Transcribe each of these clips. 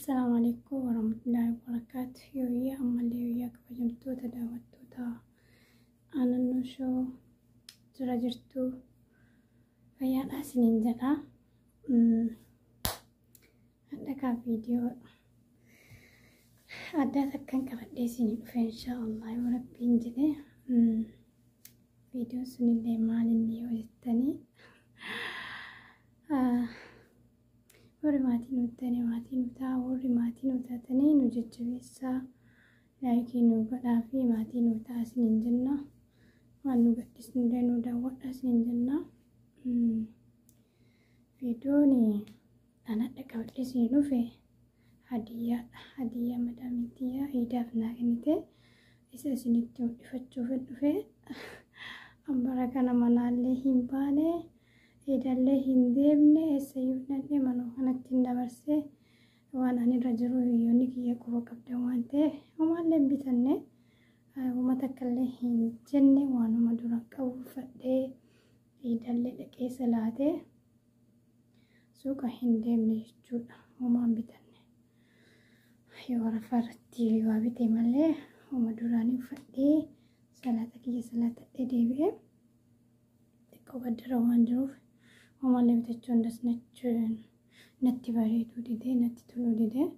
السلام عليكم ورحمة الله وبركاته. يويا أما اللي وياك بجمتو تداوتو تا أنا نوشو تراجرتو فيا سنين جدا. عندك فيديو أدا تكن كبدي سنين إن شاء الله وربي نجده. فيديو سنين دي مالني وجدتني ورماتي نوتاني ماتي نوتا ورماتي نوتا تاني نوججبيسا لايكي نوغدا في ماتي نوتا سنين جنة وانو قدس ندينو داوات سنين جنة. فيديوني أنا دكاوت سنين في هدية مدامتيا إيدافنا كنتي إسا سنين تيو دفتشو في أمباركنا منالي هنباني إيدالله هندبني سيبني منو هنكتين دبرسي وانا نرجرو يونيكي يكوبا كبدا وانته وما اللي بيتني وما تكله هنجني وانو مدورا كوفده إيدالله لكي سلاته سوكا هندبني جودا وما بيتني يورا فرتي وابيتي مالي ومدوراني فده سلاتك يا سلاتة إديبه تكو بدر وانجروف وما اللي بتجون دس نتباريدو ديدي نتتلو ديدي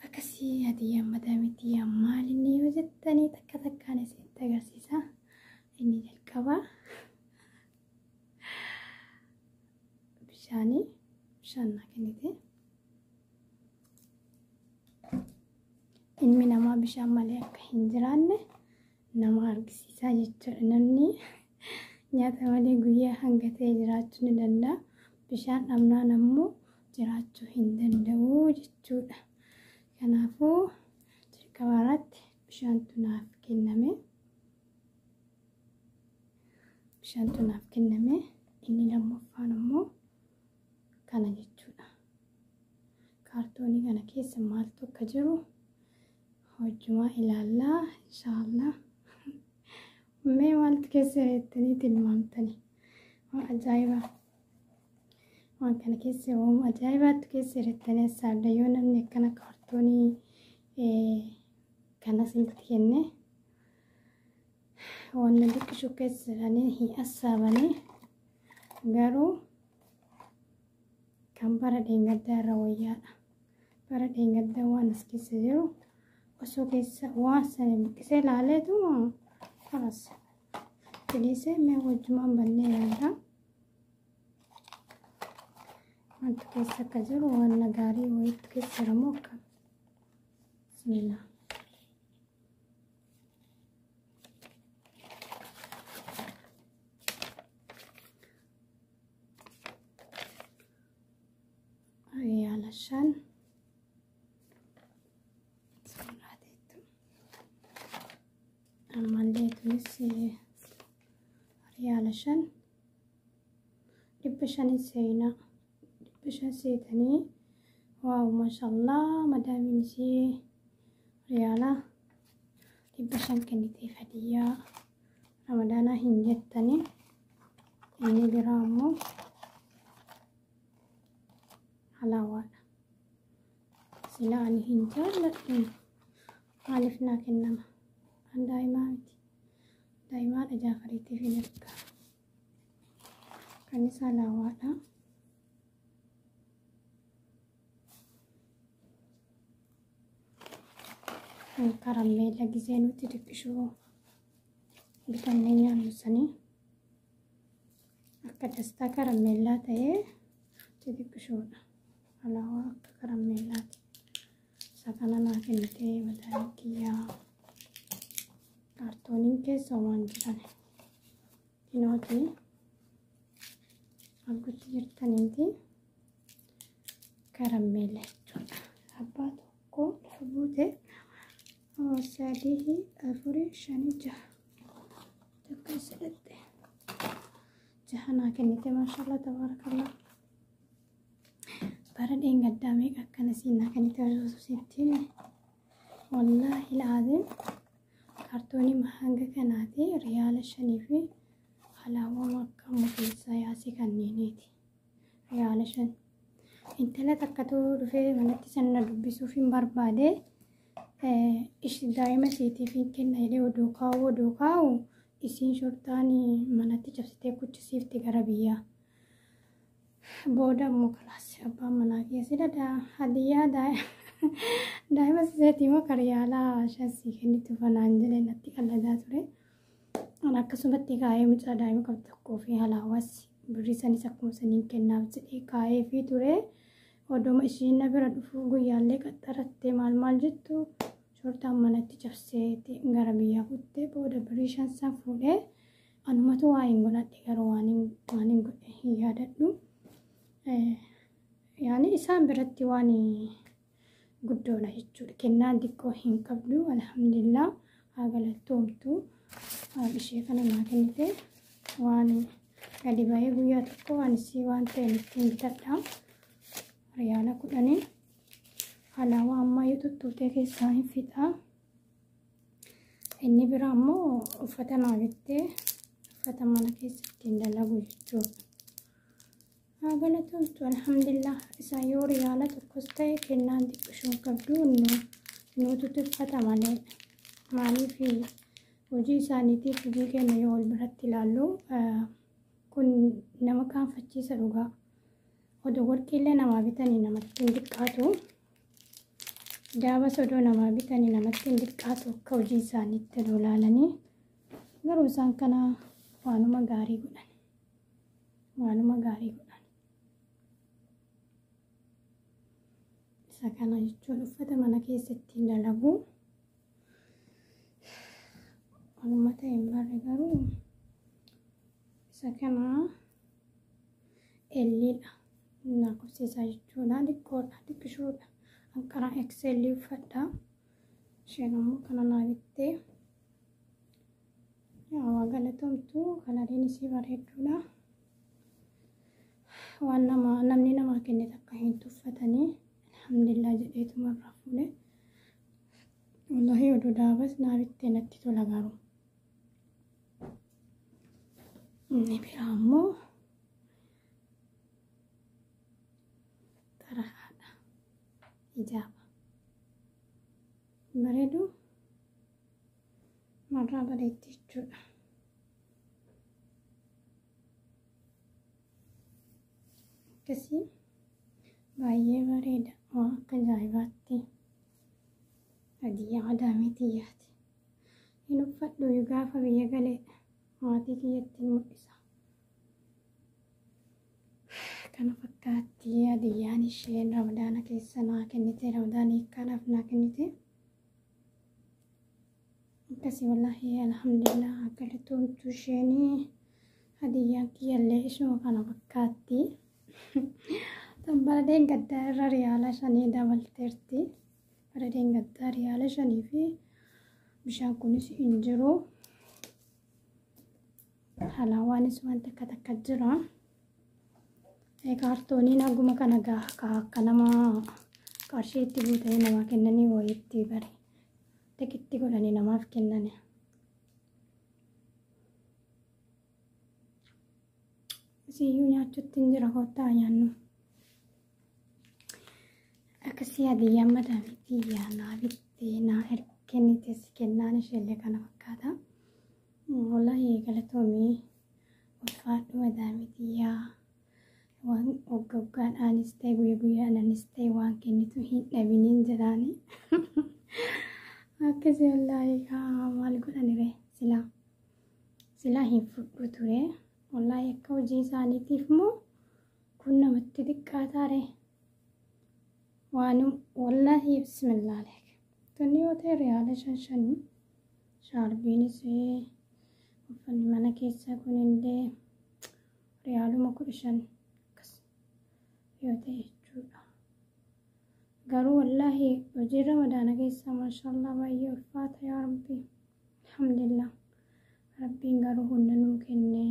أكسي هدية مدامتي مالني وجدتني تكا تكاني سيتا غرسيسا إني جلقبا بشانا كنتي إنمي نما بشان ماليك هنجراني نما أرقسيسا جترنني nyaata malee guyyaa hanga ta'e jiraachuu ni danda'a. Bishaan dhabnaan ammoo jiraachuu hin danda'u jechuudha. Kanaafuu jalqaba irratti bishaantu naaf kenname. Inni lammaffaan ammoo kana jechuudha. Kaartoonii kana keessa maaltu akka jiru hojjumaa ilaallaa inshaallah. मैं वाल्ट कैसे रहते नहीं तिल मानता नहीं वहाँ अजाइबा वहाँ कन कैसे वो अजाइबा तो कैसे रहते नहीं साढ़े यो नमने कना कार्टूनी कना सिंपति ने वो नदी किशु कैसे रहने ही असाबने गरो कम पर डेंगर दारा वया पर डेंगर दावा नस्की से जो उसो कैसे वहाँ से लाले तो خلاص جلسة मैं वो जुमा बनने वाला अंत कैसा कजर वो नगारी वो इत के सरमो का बिस्मिल्लाह ये علشان عمليت نسي علشان دبشان سينا دبشان سيتني واو ما شاء الله مدام نسي ريالا دبشان كنتي فديا رمضان هنجتني إني برامو حلاوة سلاني هنجال لكن عرفنا كنما دائما أجافريتي في نفسك كنيسة لاوانا كراميل لقي زينو تدكشو بتنيني نسني أكدستا كراميلات تدكشو لاوا كراميلات سكانا ناكنتي ودانكيا कार्टूनिंग के सामान जिराने इनोती आपको जिरता नहीं थी करमेले अब्बा तो को सबूते और सादी ही अफुरे शनि जब कैसे लेते जहाँ ना के नीचे माशाल्लाह तबारकल्लाह पर देंगे दामे का कनसी ना के नीचे वैसे والله العظيم كرتوني محنجة كناتي ريال الشنيفي حلاوة مكة مقيسة ياسي كنينيتي ريال الشن intala takkatu dhufee manatti sana dubbisuuf hin barbaade ishi daa'ima isiitiif hin kenna jedhee oduu kaa'u isiin shortaan manatti cabsitee kuchisiifti gara biyyaa. Booda immoo kalaas abbaan manaa keessi hadiyyaa daa'ima isiitii maka riyaalaa 5 kennitu fanaan jedhee natti qalladaa ture. An akkasumatti kaa'ee mucaa daa'ima qabdu tokkoo fi halaawaas birrii sanis akkuma saniin kennaaf jedhee kaa'ee fi ture. Oduma ishiin na bira dhufu guyyaallee qaxxarattee maal jettu shortaan manatti cabseeti gara biyyaa kuttee booda birrii 5 fuudhee anumatu waa hin godhadhe garuu waan hin godhe hin yaadadhu. Yaani isaan biratti waan guddoodha jechuudha. Kennaan xiqqoo hin qabdu alhamdulillah haa galattoomtu. Ishee kana naa kennite waan gadi ba'ee guyyaa tokko waan isii waan ta'e ittiin bitadha. Riyaala 10 halaawaa ammayyuu tuttuutee keessaa hin fixa. Inni biraa immoo uffata naa bittee uffata mana keessatti hin dalagu jechuudha. Haa galattoomtu alhamdulillah. Isaa yoo riyaala tokkos ta'e kennaan xiqqoo qabdu nuutu uffata malee maaliif hojii isaaniitiif hojii keenya yoo wal biratti ilaallu kun nama kaanfachiisa dhugaa. Odoo warqillee namaa bitanii namatti hin diqqaatu. Daabas odoo namaa bitanii namatti hin diqqaatu akka hojii isaaniitti ilaalanii. Garuu isaan kana waanuma gaarii godhan. Isa kana jechuun uffata mana keessatti hin dalagu. Wanuma ta'e hin barre garuu isa kana elliidha. Lakkoofsisaa jechuudha. Xiqqishoodha. Anqara XL uffadha. Isheen immoo kana naa bittee yaa galattoomtu kanariin isii bareedduudha. Waan namni namaa kenne takka hin tuffatanii alhamdulillah jedheetuma irraa fuudhe. Wallahi oduu daabas naa bittee natti tola garuu. Inni biraa immoo xaraadha. Hijaaba. Bareedu marraa bareetti jechuudha. Akkasii baay'ee bareeda. Waan akka ajaa'ibaatti hadiyyaa aadaa mitiyaati. Hin uffadhu gaafa biyya galee maatii kiyyatti mul'isa. Kana fakkaatti hadiyyaan isheen ramadaana keessa naa kennite ramadaan hiikkaadhaaf naa kennite. Akkasii wallahi alhamdulillah galattoomtu isheen hadiyyaan kiyyallee ishuma kana fakkaatti. Baradeen gaddaa irra riyaala 5 dabalteerti. Baradeen gaddaa riyaala 5 fi bishaan kunis hin jiru. Halaawaanis waan takka jira. Kaartooniin haguma kana akka nama qarshiitti guutanii namaa kennanii wayiitti bare. Tikitti godhanii namaaf kennani. Siyyuu nyaachuutti hin jira kottaa nyaannu. Akkasii hadiyyaan madaamitti naa bittee naa kennite kennaan isheellee kana fakkaata. Wallahi galatoomii ulfaadhu madaamitti waan waggaadhaanis ta'e guyyaadhaanis ta'e waan kennitu hin dhabiniin jedhaani. Akkasii wallahi maal godhanire silaa hin fudhu ture. Wallahi akka hojii isaaniitiif immoo kun namatti xiqqaataare. Waan wallahi bismillah leek. Tunni yoo ta'e riyaala 5 shaarbiinis uffanni mana keessaa kunillee riyaaluma 15 akkas yoo ta'e jechuudha. Garuu wallahi hojii ramadaana keessaa maashaallah baay'ee ulfaata yaa rabbi. Alhamdulillah. Rabbiin garuu hunda nuu kenne.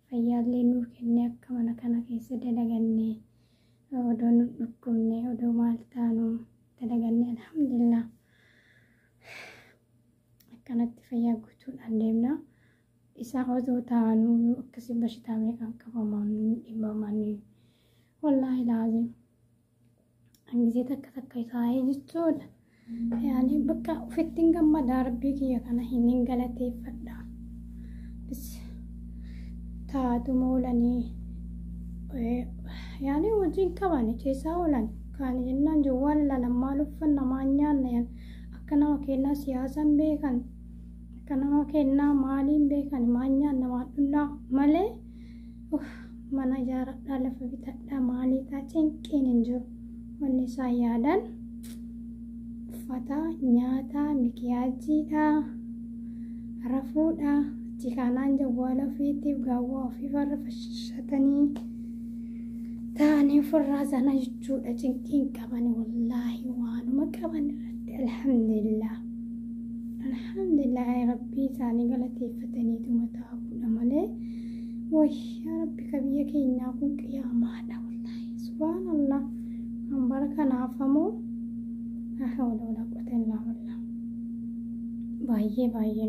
Fayyaallee nuu kenne akka mana kana keessa dalaganne. Odoo nu dhukkubne odoo maal taanu dalaganne alhamdulillah. Akkanatti fayyaa guutuudhaan deemna. Isaa osoo taanuu akkasii bashitaa meeqaan qabaman dhibamanii. Wallahi laazim takka taa'ee jechuudha. Yaani bakka ofittiin gammadaa rabbii kiyya kana hin galateeffadha. Bis taatuma oolanii yaani hojiin qaban keessaa oolan kaan jennaan jawwaan ilaalan maal uffanna maal nyaanna akka nama kennaa siyaasaan beekan akka nama kennaa maaliin beekan maal nyaanna maal dhunnaa malee mana ijaaradhaa lafa bitadhaa maalii taa cinqiin hin jiru wanni isaan yaadan uffata nyaata mikiyaajiidhaa rafuudhaa achi kanaan jawwaala ofiitiif gaawwaa ofii farra fashatanii taa'anii ofirraa sana jechuudha. Cinqiin qaban wallaahi waanuma qaban irratti alhamdulillah rabbii isaanii galateeffataniituma taa'uudha malee yaa rabbi ka biyya keenyaa kun qiyaamaadha wallaahi subhaanallah kan bara kanaaf ammoo hawla quwwata illaa billah baay'ee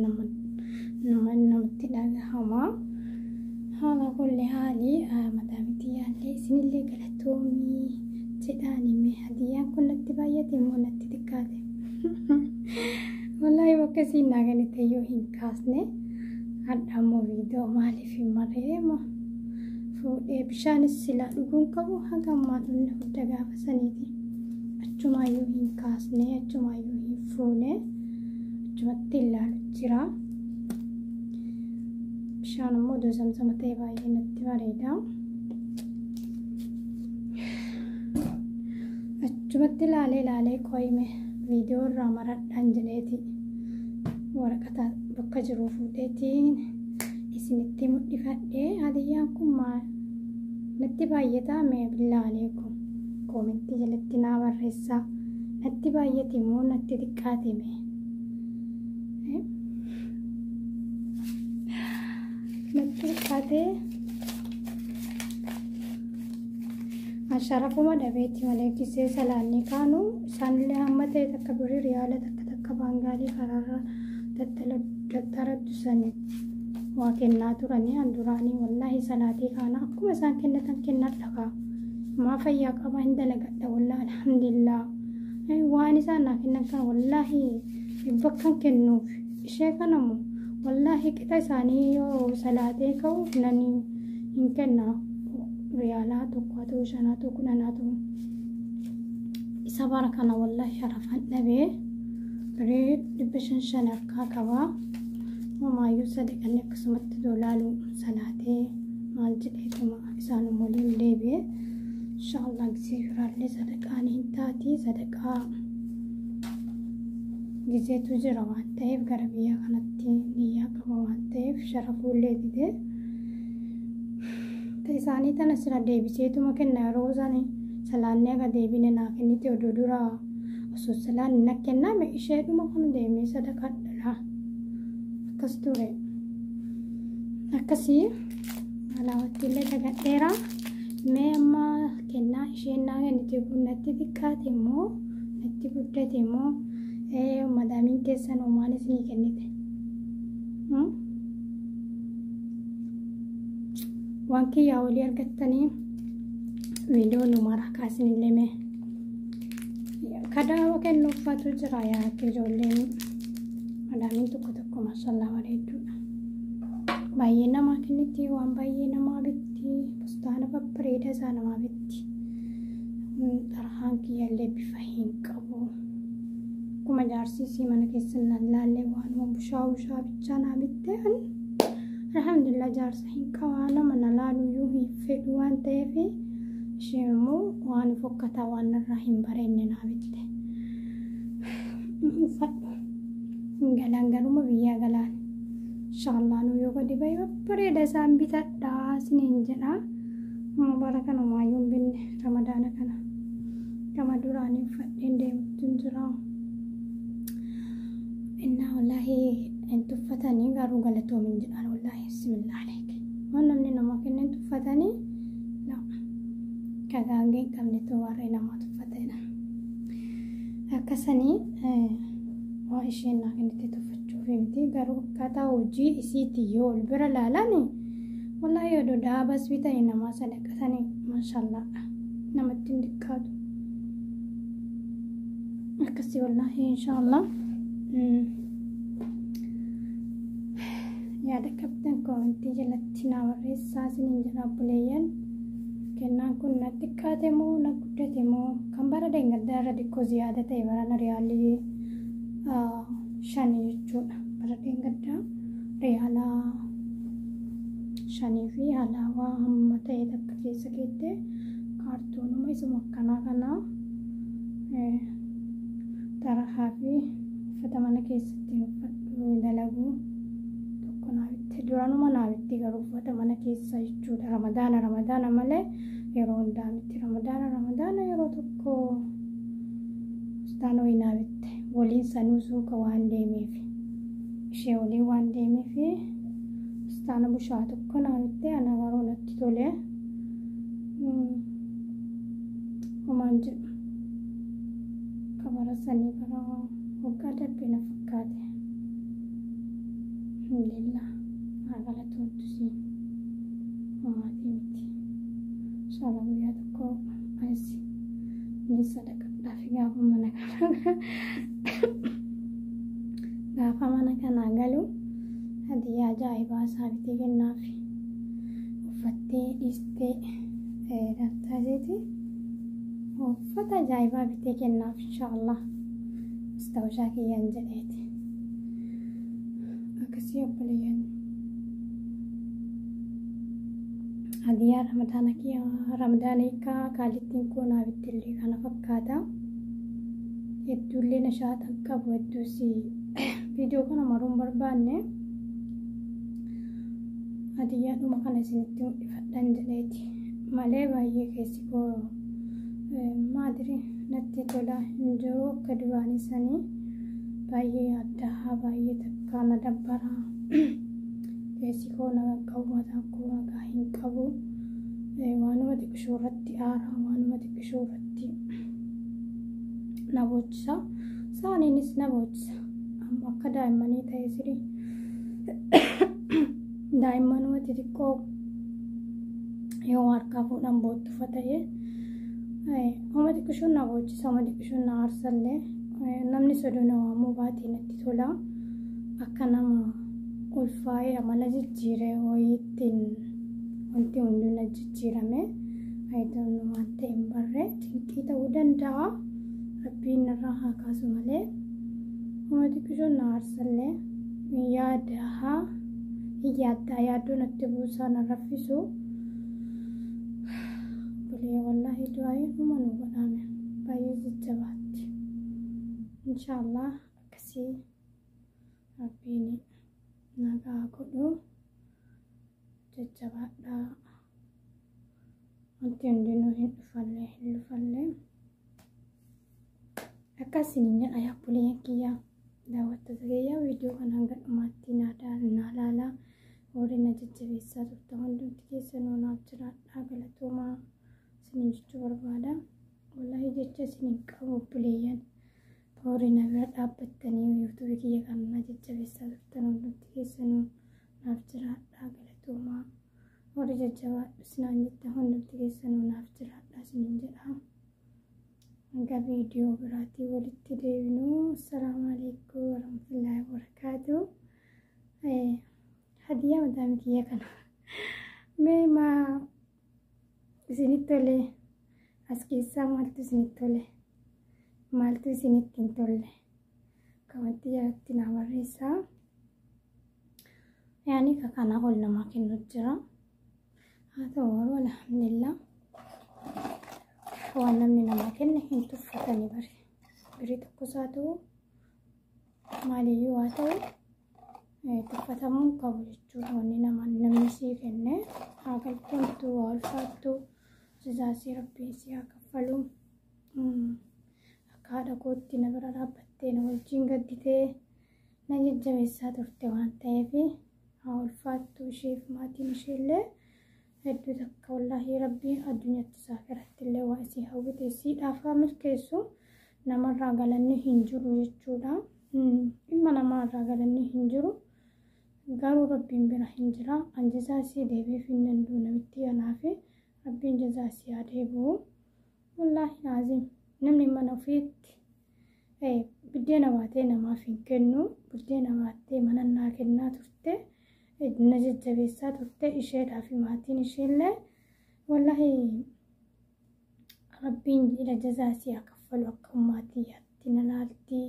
namatti dhagahamaa. Haala kulli haalii madaamiti yaallee isinillee galatoomii jedhaanime hadiyaan kun natti baay'ate immoo natti xiqqaate wallaahi bakka isiin naaganite yoo hin kaasne hadha ammoo viidiyoo maaliif hin marreema fuudhee bishaanis silaa dhuguun qabu hanga ammaa dhunne hunda gaafa saniiti achumaayyuu hin kaasne achumaayyuu hin fuune achumatti ilaalu jira. Bishaan ammoo iddoo zamzama ta'e baay'ee natti bareeda. Achumatti ilaalee qoyime viidiyoo irraa maradhaan jedheeti waraqata bakka jiru fuudheetiin isinitti mul'ifadhee hadiyyaan kun maal natti baay'ataa mee bilaalee kun koomentii jalatti naa barreessaa natti baay'ate immoo natti xiqqaate mee natti xiqqaate asharafuma dhabeetti malee kisee salaanni kaanu isaanillee hamma ta'e takka birii riyaala takka baangaalii karaarra daddaraddusanii waa kennaa turanii handuraanii wallaahi salaatii kaana akkuma isaan kennatan kennadha maa fayyaa qaba hin dalagadha wallaahi alhamdulillah waan isaan naa kennan kana wallaahi bakkan kennuuf ishee kanamu wallaahi qixa isaanii yoo salaatee ka'u nanii hin kennaa riyaalaa tokko ta'uu shanaa ta'uu kudhanaa ta'uu isa bara kana wallaahi sharafan dhabee biree 500 harkaa qabaa homaayyuu sadaqanni akkasumatti dolaalu salaatee maal jedheetuma isaan waliin deebi'ee inshaallah gisee biraallee sadaqaan hin taati sadaqaa gizeetu jira waan ta'eef gara biyya kanatti niyyaa qaba waan ta'eef sharafuullee didee isaanii tana sira deebiseetuma kenna yeroo isaanii salaannee aga deebine naa kennite odoo duraa osoo salaanni na kenname isheedhuma kun deemee sadaqadha akkas ture akkasii alaawattiillee dagadheera mee amma kennaa isheen naa kennite kun natti xiqqaate immoo natti guddate immoo madaamiin keessan homaan isinii kennite waan kiyyaa olii argattanii viidiyoo numara kaasinillee mee kadaawa kennuuffatu jira yaa akka ijoolleen madaamiin tokko maashaallah bareedduudha baay'ee namaa kenniti waan baay'ee namaa bitti postaana babbareeda isaa namaa bitti xarahaan kiyyaallee bifa hin qabu akkuma jaarsisii mana keessan lallaallee waanuma bushaa bichaa naa bittee alhamdulillah jaarsa hin qabaa nama na laaluyyuu hin fedhu waan ta'eef isheen immoo waan fokkataa waan irraa hin bareenne naa bitte galaan garuma biyyaa galaan inshaallah nu yoo gadi bahe babbareeda isaan bitadhaa isiniin jedhaa amma bara kanumaayyuu hin binne ramadaana kana gama duraanii uffadheen deemtuun jira innaa wallaahi hin tuffatanii garuu galatoomin jedhaan wallaahi bismillah aleek waan namni namaa kenneen tuffatanii kagaangee hin qabne ta'uu warree namaa tuffatedha akkasanii waa isheen naa kennite tuffachuuf miti garuu akkaataa hojii isiitti yoo ol bira laalani wallaahi odoo daabas bitanii namaa sadaqatanii maashaallah namatti hin xiqqaatu أكسي والله إن شاء الله. يا دكتن كونتي جلتنا ورئيس ساسين جناب بليان كنا كنا تكاتمو نكتتمو كم برا دينغ دارا ديكو زيادة تيبرا ريالي شاني جون برا دينغ دا ريالا شاني في هلاوا هم تيدك كيسا كيتي كارتونو ما يسمو كنا كنا ترى حافي فتمنى كيستي دلقو تكون تدورانو ما نابتي غرو فتمنى كيسا يجود رمضان مالي يرون دامتي رمضان يرو تكو استانو ينابتي ولين سنوسو كوان ديمي في شي ولي وان ديمي في استانو بشاتو كنابتي أنا غرو نتتولي ومانجب كبر سني برا وقادر بنا فكاته الحمد لله عقلت وتسي وما تيمتي إن شاء الله وياتكو أنسي نصدق دافي غافا منا كان عقلو هذه عجائبة سابتي النافي وفتي إستي رتازيتي وفتا جايبا بتيك الناف إن شاء الله استوشاكي ينجليتي أكسي أبليان هديا رمضانيكا كالتين كونا بتلي كان فكاتا يدولي نشاط أكاب ودوسي فيديو كان مرون برباني هديا دوما كان سنتين إفتان جليتي مالي بايي كيسيكو ما أدري نتيجة نجرو كدواني سني بايي أدها بايي تكانا دبرا كيسيكو نغاقو مداكو نغاهين كبو وانو تكشورتي آرا وانو تكشورتي نبوتشا ساني نس نبوتشا أما كدائماني تيسري دائمانو تتكو يوم أركابو نمبوتو فتاية هما تكشون نبوتشا هما تكشون نارسلة نمني سودونا وامو باتي نتتولا أكنما ulfaa'ee amala jijjiiree ho'iittiin wanti hunduu na jijjiirame ayidoon waan ta'e hin barre cinqii ta'uu danda'a rabbiin narraa haa kaasu malee homa xiqqishoon na aarsallee yaaddaa yaaddoo natti buusaa na raffisu bulee wallaahi du'aayi huma nu godhame baay'ee jajjabaatti inshaallah akkasii rabbiin nagaa godhu jajjabaadha wanti hundinuu hin dhufalle akkasiin jedha yaabbuleen kiyyaa daawwattoota kiyyaa viidiyoo kana hanga dhumaatti naa laalaa warri na jajjabeessaa turtan hundumti keessanuu naaf jiraadhaa galatoomaa isiniin jechuu barbaada wallaahi jecha isiniin qabu obboleeyyan warri na bira dhaabbattanii yuutuubii kiyya kan na jajjabeessaa turtan hundumti keessanuu naaf jiraadhaa galatoomaa warri jajjabaadhu isinaan jettan hundumti keessanuu naaf jiraadhaa isiniin jedha hanga viidiyoo biraatii walitti deebinuu assalaamu alaykum warahmatullaahi wabarakaatuh hadiyaa madaami kiyya kana mee maa isinitti tole as keessaa maaltu isinitti tole maaltu isinitti hin tolle kawanti jalatti naa barreessaa yaani kana ol namaa kennu jira haa ta'u garuu alhamdulillah waan namni namaa kenne hin tuffatanii bari birii tokkosaa ta'u maaliyyuu haa ta'u tuffatamuu qabu jechuudha wanni namni sii kenne haa galfamtu haa ulfaattu sisaasii rabbiin sii haa kaffalu akka haadha kootti na bira dhaabbattee na wajjin gadditee na jajjabeessaa turte waan ta'eef haa ulfaattu isheef maatiin isheellee hedduu takka wallaahi rabbiin addunyaatti isaa garattillee waa isii hawwite siidhaaf haa milkeessu namarraa galanni hin jiru jechuudha dhimma namarraa galanni hin jiru garuu rabbiin bira hin jira an jazaasii deebiif hin danda'u namitti kanaaf rabbiin jazaasii haa deebi'u wallaahi laazim namni mana ofiitti Buddeena baatee namaaf hin kennu. Buddeena baatee manannaa kennaa turte. Na jajjabeessaa turte isheedhaa fi maatiin isheellee wallahi rabbiin ila jazaasii haa kaffalu akka ummaatii yaatti na laalti.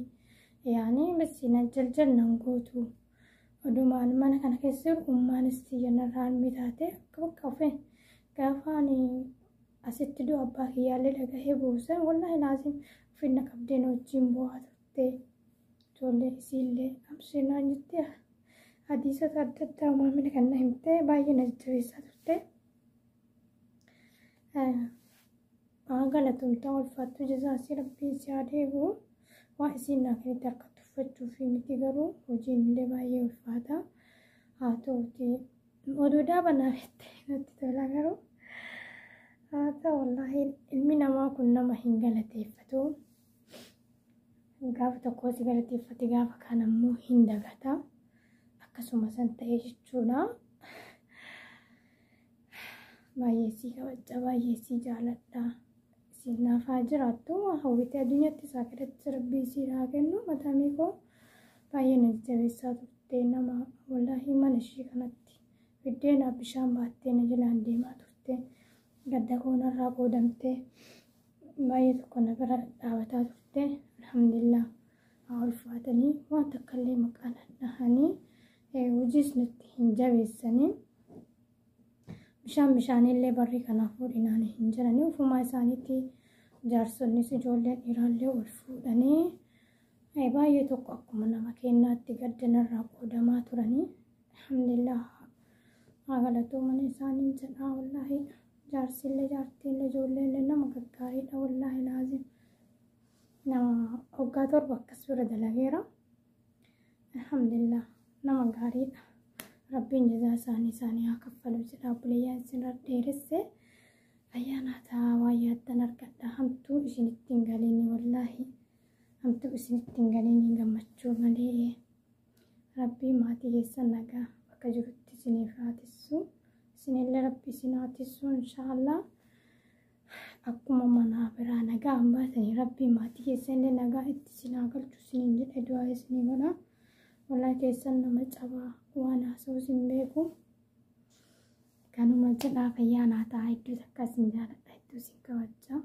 Yaani basi na jaljalnan gootu. Odumaan mana kana keessa ummaanis xiyyanarraan mitaate akka bakka ofe gaafaan asitti du'a abbaa kiyyaallee dhagahee buuse wallahi laazim finna qabdeen wajjin bu'aa turte. Ijoollee isiillee abshinaa jettee hadiisota adda addaa uumamni kan na himte baay'ee na jajjabeessaa turte. Galatoomtaa ulfaattu jazaasii rabbiin si haa deebi'u. Waa isiin naa kennitti harka tuffachuu fi miti garuu hojiin illee baay'ee ulfaata. Haa ta'uuti oduu daabanaa jettee natti tola garuu haa ta'u wallahi ilmi namaa kun nama hin galateeffatu. Gaafa tokko si galateeffate gaafa kaan ammoo hin dagata. Akkasuma san ta'ee jechuudha. Baay'ee si kabaja baay'ee si jaaladha. Isin naaf haa jiraattu hawwitee addunyaatti isaa kadhatti rabbii si haa kennu. Matamii koo baay'ee na jajjabeessaa turte nama wallahi mana ishee kanatti biddeenaa bishaan baattee na jalaan deemaa turte. Gadda koonarraa qoodamte baay'ee tokko na bira dhaabataa turte. Alhamdulillah haa ulfaatanii waan takkallee maqaan dhahanii hojiis nutti hin jabeessanii. Bishaanillee barrii kanaaf fuudhinaan hin jiranii ufumaa isaaniitti jaarsonnis ijoolleen dhiiraallee ol fuudhanii baay'ee tokko akkuma nama kennaatti gaddanarraa qoodamaa turanii. Alhamdulillah haa galatooman isaanii jedhaa wallahi jaarsillee jaartiillee ijoolleellee nama gaggaariidha wallahi laazim. Nama waggaa torba akkas bira dalageera. Alhamdulillah nama gaariidha. Rabbiin jazaa isaanii haa kaffalu jedha. Obboleeyyan isinirra dheeresse ayyaana ta'a waa yaaddan argadha. Hamtuu isinitti hin galiin wallahi hamtuu isinitti hin galiin gammachuu malee rabbii maatii keessan nagaa bakka jirutti isiniif haa tissu. Isinillee rabbi isin haa tissu inshaallah. Akkuma manaa biraa nagaa hambaatanii rabbii maatii keessanillee nagaa itti isin haa galchu isiniin jedhe du'aa isinii godha. Wallahi keessan nama cabaa waan haasa'us hin beeku. Kanuma jedhaa fayyaa naa ta'a hedduu takka isin jaaladha hedduu isin kabaja.